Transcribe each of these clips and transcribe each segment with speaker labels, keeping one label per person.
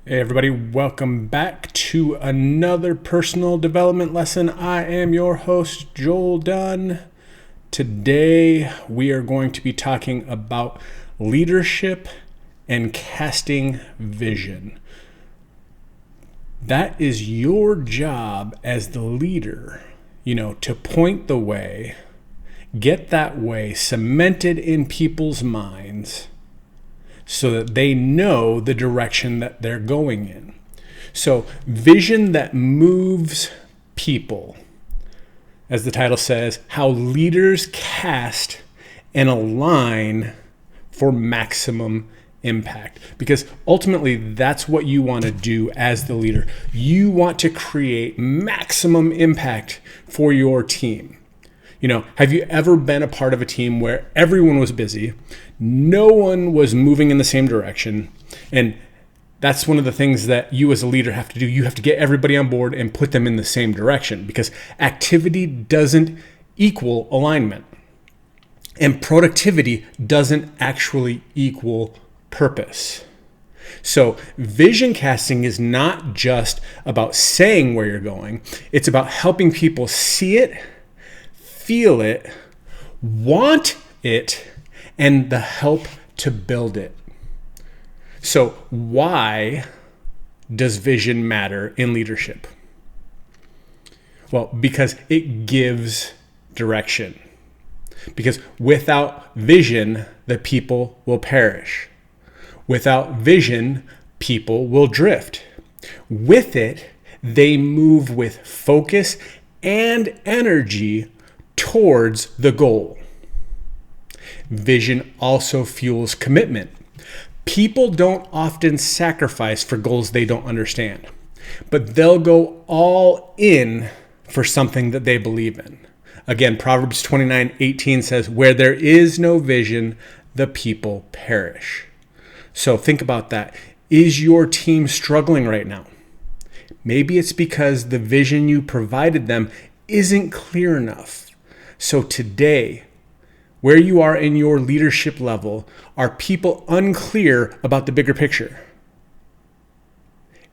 Speaker 1: Hey everybody, welcome back to another personal development lesson. I am your host, Joel Dunn. Today we are going to be talking about leadership and casting vision. That is your job as the leader, to point the way, get that way cemented in people's minds, so that they know the direction that they're going in. So vision that moves people, as the title says, how leaders cast and align for maximum impact. Because ultimately that's what you want to do as the leader. You want to create maximum impact for your team. Have you ever been a part of a team where everyone was busy, no one was moving in the same direction, and that's one of the things that you as a leader have to do. You have to get everybody on board and put them in the same direction, because activity doesn't equal alignment, and productivity doesn't actually equal purpose. So vision casting is not just about saying where you're going. It's about helping people see it, feel it, want it, and the help to build it. So why does vision matter in leadership? Well, because it gives direction. Because without vision, the people will perish. Without vision, people will drift. With it, they move with focus and energy towards the goal. Vision also fuels commitment. People don't often sacrifice for goals they don't understand, but they'll go all in for something that they believe in. Again, Proverbs 29:18 says, "Where there is no vision, the people perish." So think about that. Is your team struggling right now? Maybe it's because the vision you provided them isn't clear enough. So today, where you are in your leadership level, are people unclear about the bigger picture?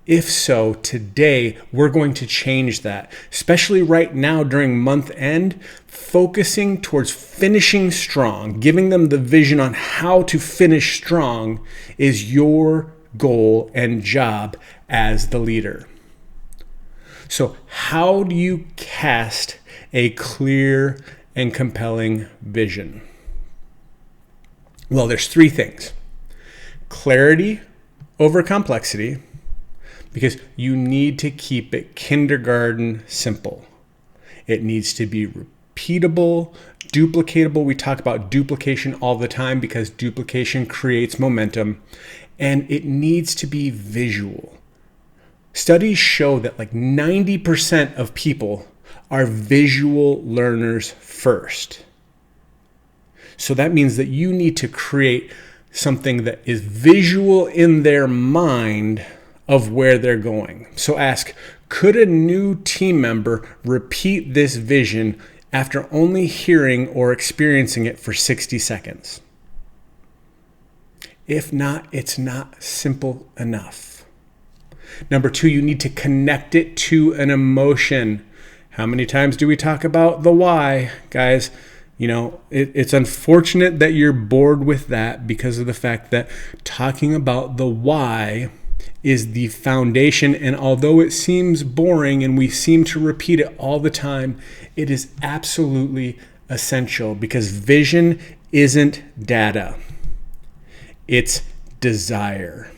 Speaker 1: If so, today we're going to change that, especially right now during month end, focusing towards finishing strong, giving them the vision on how to finish strong is your goal and job as the leader. So how do you cast a clear and compelling vision? Well, there's three things. Clarity over complexity, because you need to keep it kindergarten simple. It needs to be repeatable, duplicatable. We talk about duplication all the time because duplication creates momentum, and it needs to be visual. Studies show that like 90% of people are visual learners first. So that means that you need to create something that is visual in their mind of where they're going. So ask, could a new team member repeat this vision after only hearing or experiencing it for 60 seconds? If not, it's not simple enough. Number two, you need to connect it to an emotion. How many times do we talk about the why, guys? It's unfortunate that you're bored with that because of the fact that talking about the why is the foundation. And although it seems boring and we seem to repeat it all the time, it is absolutely essential, because vision isn't data. It's desire.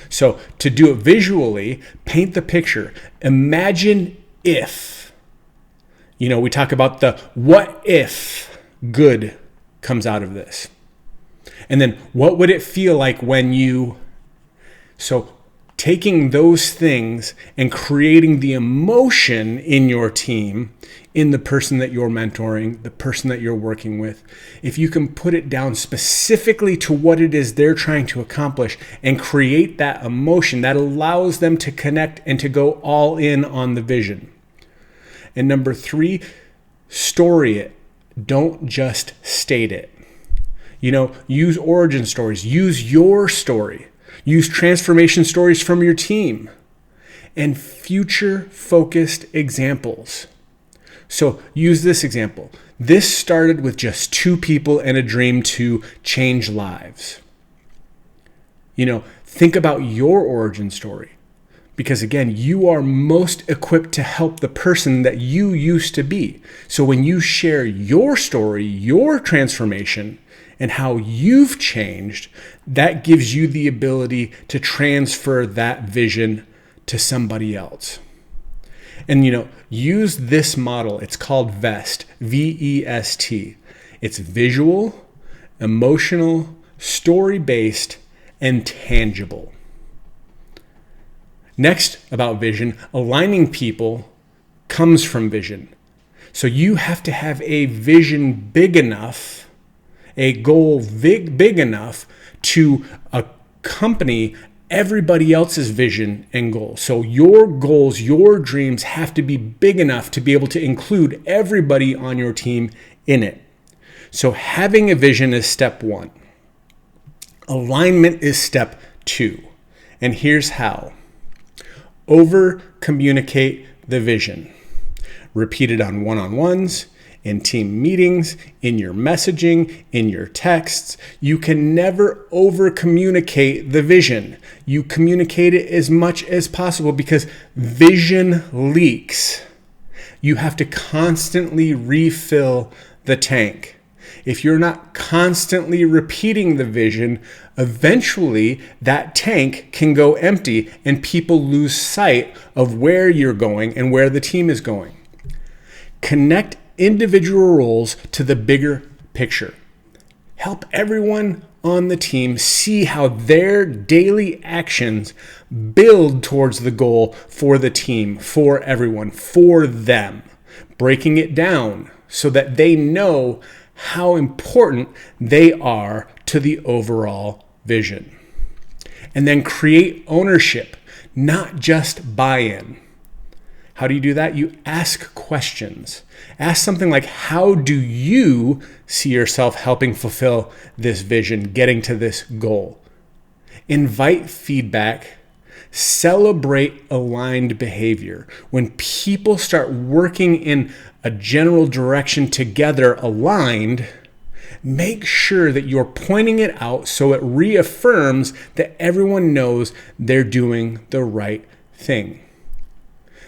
Speaker 1: So to do it visually, paint the picture. Imagine if, we talk about the what if good comes out of this. And then what would it feel like when you... So taking those things and creating the emotion in your team, in the person that you're mentoring, the person that you're working with, if you can put it down specifically to what it is they're trying to accomplish and create that emotion, that allows them to connect and to go all in on the vision. And number three, story it. Don't just state it. Use origin stories. Use your story. Use transformation stories from your team and future-focused examples. So use this example. This started with just 2 people and a dream to change lives. Think about your origin story. Because again, you are most equipped to help the person that you used to be. So when you share your story, your transformation, and how you've changed, that gives you the ability to transfer that vision to somebody else. And use this model. It's called VEST, VEST. It's visual, emotional, story-based, and tangible. Next, about vision, aligning people comes from vision. So you have to have a vision big enough, a goal big enough to accompany everybody else's vision and goals. So your goals, your dreams have to be big enough to be able to include everybody on your team in it. So having a vision is step 1. Alignment is step 2. And here's how. Over communicate the vision. Repeat it on one-on-ones, in team meetings, in your messaging, in your texts. You can never over communicate the vision. You communicate it as much as possible because vision leaks. You have to constantly refill the tank. If you're not constantly repeating the vision, eventually that tank can go empty and people lose sight of where you're going and where the team is going. Connect individual roles to the bigger picture. Help everyone on the team see how their daily actions build towards the goal for the team, for everyone, for them. Breaking it down so that they know how important they are to the overall vision. And then create ownership, not just buy-in. How do you do that? You ask questions. Ask something like, how do you see yourself helping fulfill this vision, getting to this goal? Invite feedback. Celebrate aligned behavior. When people start working in a general direction together aligned, make sure that you're pointing it out so it reaffirms that everyone knows they're doing the right thing.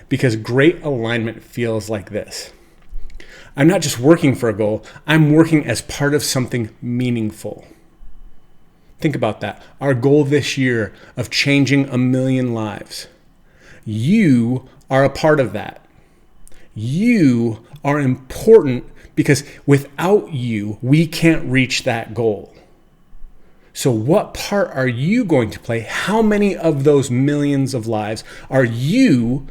Speaker 1: Because great alignment feels like this. I'm not just working for a goal, I'm working as part of something meaningful. Think about that. Our goal this year of changing 1 million lives. You are a part of that. You are important because without you, we can't reach that goal. So what part are you going to play? How many of those millions of lives are you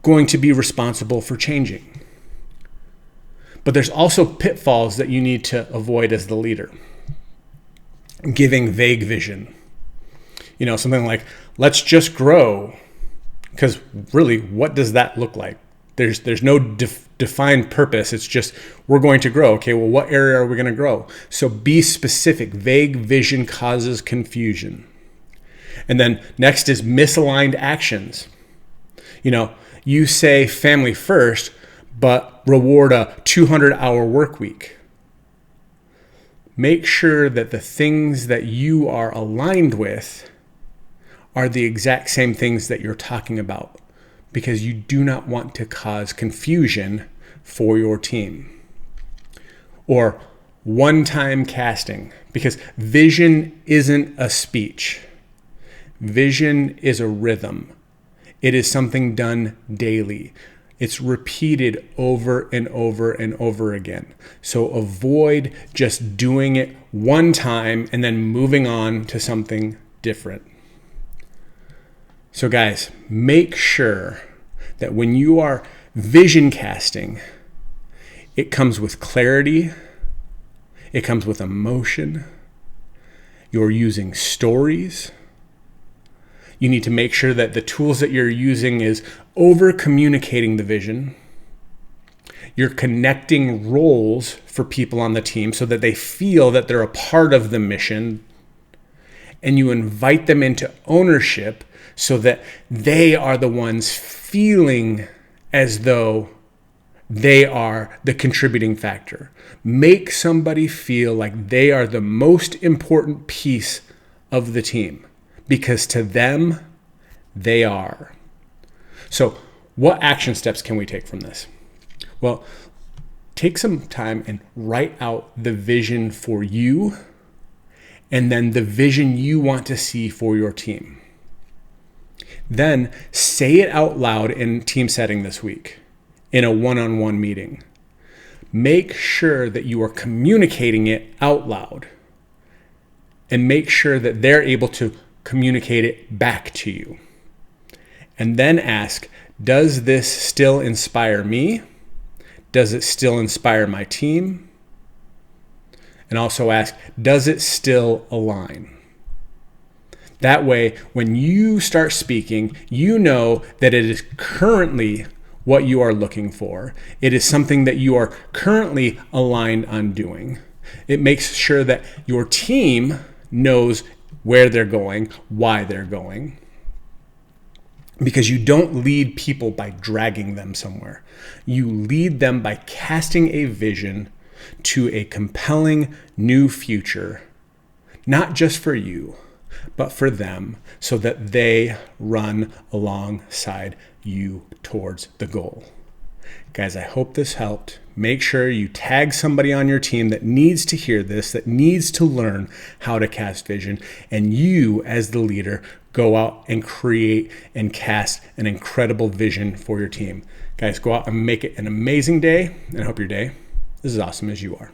Speaker 1: going to be responsible for changing? But there's also pitfalls that you need to avoid as the leader. Giving vague vision. Something like, let's just grow. Because really, what does that look like? There's no defined purpose. It's just, we're going to grow. Okay, well, what area are we going to grow? So be specific. Vague vision causes confusion. And then next is misaligned actions. You say family first, but reward a 200-hour work week. Make sure that the things that you are aligned with are the exact same things that you're talking about, because you do not want to cause confusion for your team. Or one-time casting, because vision isn't a speech. Vision is a rhythm. It is something done daily. It's repeated over and over and over again. So avoid just doing it one time and then moving on to something different. So guys, make sure that when you are vision casting, it comes with clarity, it comes with emotion, you're using stories. You need to make sure that the tools that you're using is over communicating the vision. You're connecting roles for people on the team so that they feel that they're a part of the mission. and you invite them into ownership so that they are the ones feeling as though they are the contributing factor. Make somebody feel like they are the most important piece of the team, because to them, they are. So what action steps can we take from this? Well, take some time and write out the vision for you and then the vision you want to see for your team. Then say it out loud in team setting this week in a one-on-one meeting. Make sure that you are communicating it out loud and make sure that they're able to communicate it back to you. And then ask, does this still inspire me? Does it still inspire my team? And also ask, does it still align? That way, when you start speaking, you know that it is currently what you are looking for. It is something that you are currently aligned on doing. It makes sure that your team knows where they're going, why they're going. Because you don't lead people by dragging them somewhere. You lead them by casting a vision to a compelling new future, not just for you, but for them, so that they run alongside you towards the goal. Guys, I hope this helped. Make sure you tag somebody on your team that needs to hear this, that needs to learn how to cast vision. And you, as the leader, go out and create and cast an incredible vision for your team. Guys, go out and make it an amazing day, and I hope your day is as awesome as you are.